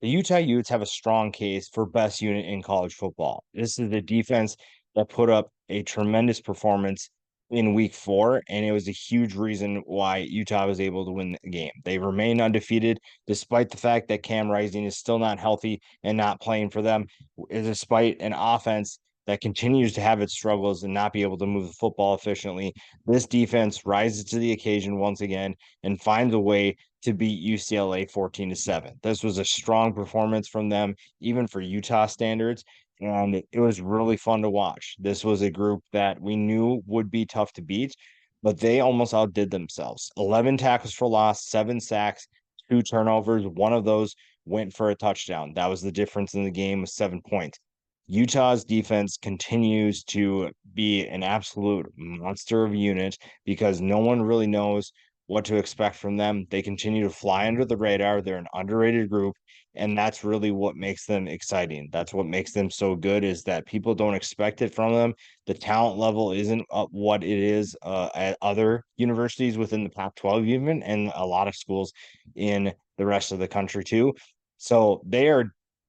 The Utah Utes have a strong case for best unit in college football. This is the defense that put up a tremendous performance in week 4, and it was a huge reason why Utah was able to win the game. They remain undefeated despite the fact that Cam Rising is still not healthy and not playing for them, despite an offense that continues to have its struggles and not be able to move the football efficiently. This defense rises to the occasion once again and finds a way to beat UCLA 14-7. This was a strong performance from them, even for Utah standards, and it was really fun to watch. This was a group that we knew would be tough to beat, but they almost outdid themselves. 11 tackles for loss, 7 sacks, 2 turnovers. One of those went for a touchdown. That was the difference in the game with 7 points. Utah's defense continues to be an absolute monster of a unit because no one really knows what to expect from them. They continue to fly under the radar. They're an underrated group, and that's really what makes them exciting. That's what makes them so good is that people don't expect it from them. The talent level isn't what it is at other universities within the Pac-12 even, and a lot of schools in the rest of the country too. So they are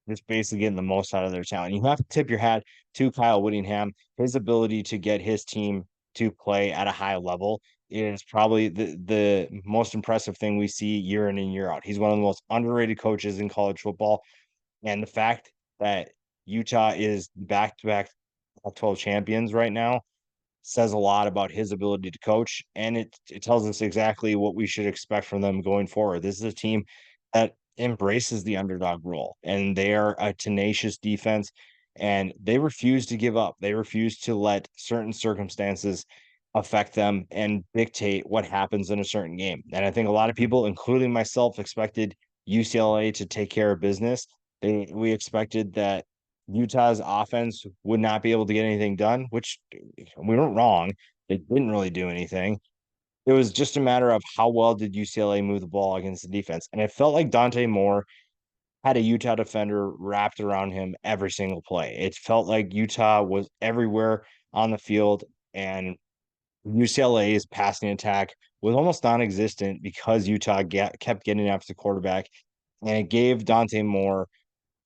just basically getting the most out of their talent. You have to tip your hat to Kyle Whittingham. His ability to get his team to play at a high level is probably the most impressive thing we see year in and year out. He's one of the most underrated coaches in college football. And the fact that Utah is back to back 12 champions right now says a lot about his ability to coach. And it tells us exactly what we should expect from them going forward. This is a team that embraces the underdog role, and they are a tenacious defense, and they refuse to give up. They refuse to let certain circumstances affect them and dictate what happens in a certain game. And I think a lot of people, including myself, expected UCLA to take care of business. We expected that Utah's offense would not be able to get anything done, which we weren't wrong. They didn't really do anything. It was just a matter of how well did UCLA move the ball against the defense. And it felt like Dante Moore had a Utah defender wrapped around him every single play. It felt like Utah was everywhere on the field, and UCLA's passing attack was almost non-existent because Utah kept getting after the quarterback, and it gave Dante Moore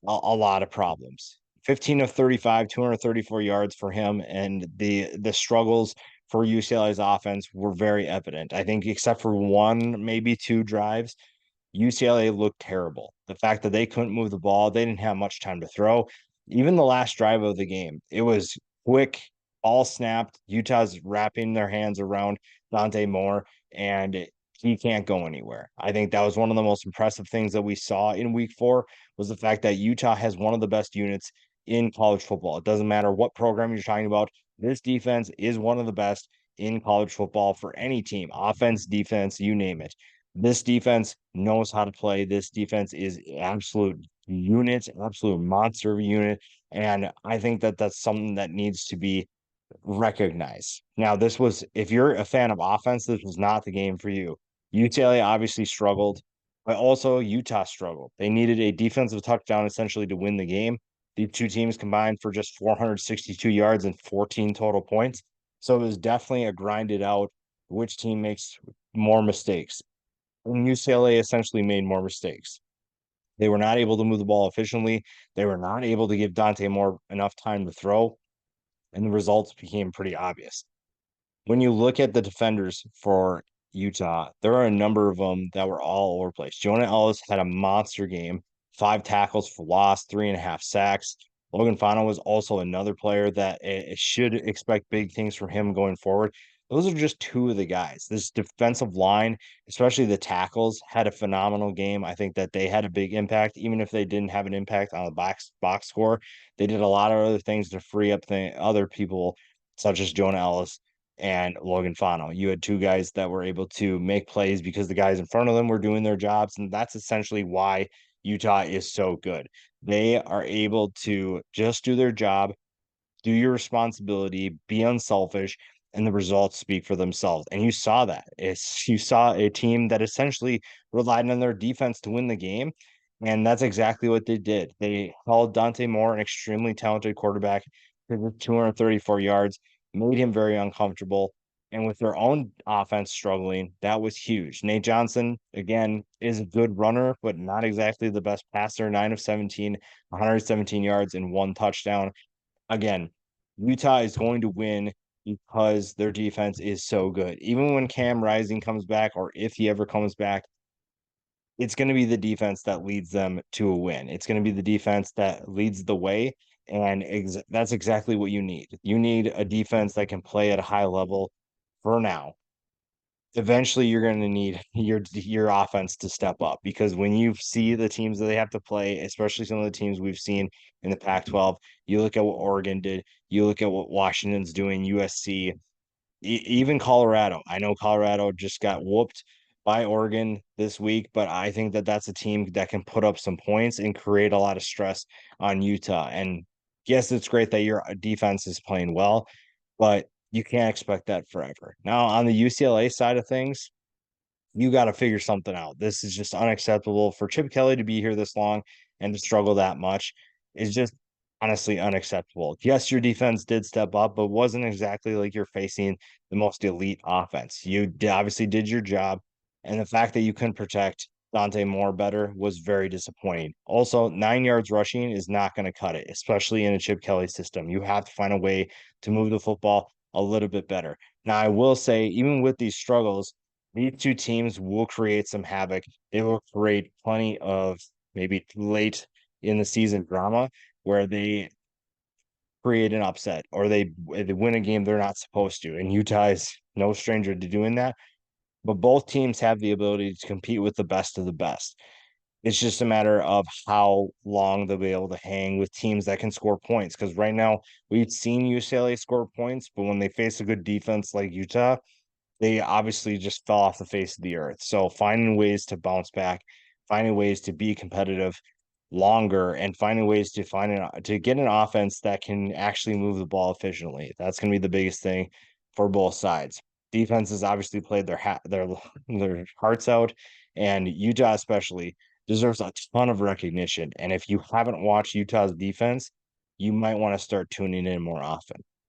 a lot of problems. 15 of 35, 234 yards for him, and the struggles for UCLA's offense were very evident. I think except for one, maybe 2 drives, UCLA looked terrible. The fact that they couldn't move the ball, they didn't have much time to throw. Even the last drive of the game, it was quick, all snapped. Utah's wrapping their hands around Dante Moore, and he can't go anywhere. I think that was one of the most impressive things that we saw in week 4 was the fact that Utah has one of the best units in college football. It doesn't matter what program you're talking about. This defense is one of the best in college football for any team, offense, defense, you name it. This defense knows how to play. This defense is absolute unit, absolute monster unit. And I think that that's something that needs to be recognized. Now, this was, if you're a fan of offense, this was not the game for you. UCLA obviously struggled, but also Utah struggled. They needed a defensive touchdown essentially to win the game. These two teams combined for just 462 yards and 14 total points. So it was definitely a grinded out which team makes more mistakes. And UCLA essentially made more mistakes. They were not able to move the ball efficiently. They were not able to give Dante Moore enough time to throw, and the results became pretty obvious. When you look at the defenders for Utah, there are a number of them that were all over the place. Jonah Ellis had a monster game, 5 tackles for loss, 3.5 sacks. Logan Fano was also another player that it should expect big things from him going forward. Those are just two of the guys. This defensive line, especially the tackles, had a phenomenal game. I think that they had a big impact, even if they didn't have an impact on the box score. They did a lot of other things to free up other people, such as Jonah Ellis and Logan Fano. You had two guys that were able to make plays because the guys in front of them were doing their jobs. And that's essentially why Utah is so good. They are able to just do their job, do your responsibility, be unselfish, and the results speak for themselves. And you saw that. You saw a team that essentially relied on their defense to win the game. And that's exactly what they did. They held Dante Moore, an extremely talented quarterback, to 234 yards, made him very uncomfortable. And with their own offense struggling, that was huge. Nate Johnson, again, is a good runner, but not exactly the best passer. 9 of 17, 117 yards and 1 touchdown. Again, Utah is going to win because their defense is so good. Even when Cam Rising comes back, or if he ever comes back, it's going to be the defense that leads them to a win. It's going to be the defense that leads the way. And that's exactly what you need. You need a defense that can play at a high level for now. Eventually, you're going to need your offense to step up, because when you see the teams that they have to play, especially some of the teams we've seen in the Pac-12, you look at what Oregon did, you look at what Washington's doing, USC, even Colorado. I know Colorado just got whooped by Oregon this week, but I think that that's a team that can put up some points and create a lot of stress on Utah. And yes, it's great that your defense is playing well, but you can't expect that forever. Now, on the UCLA side of things, you got to figure something out. This is just unacceptable for Chip Kelly to be here this long and to struggle that much. Is just honestly unacceptable. Yes, your defense did step up, but wasn't exactly like you're facing the most elite offense. Obviously did your job, and the fact that you couldn't protect Dante Moore better was very disappointing. Also, 9 yards rushing is not going to cut it, especially in a Chip Kelly system. You have to find a way to move the football a little bit better. Now, I will say, even with these struggles, these two teams will create some havoc. They will create plenty of maybe late in the season drama where they create an upset, or they win a game they're not supposed to. And Utah is no stranger to doing that. But both teams have the ability to compete with the best of the best. It's just a matter of how long they'll be able to hang with teams that can score points. Because right now, we've seen UCLA score points, but when they face a good defense like Utah, they obviously just fell off the face of the earth. So finding ways to bounce back, finding ways to be competitive longer, and finding ways to to get an offense that can actually move the ball efficiently. That's going to be the biggest thing for both sides. Defenses obviously played their hearts out, and Utah especially deserves a ton of recognition. And if you haven't watched Utah's defense, you might want to start tuning in more often.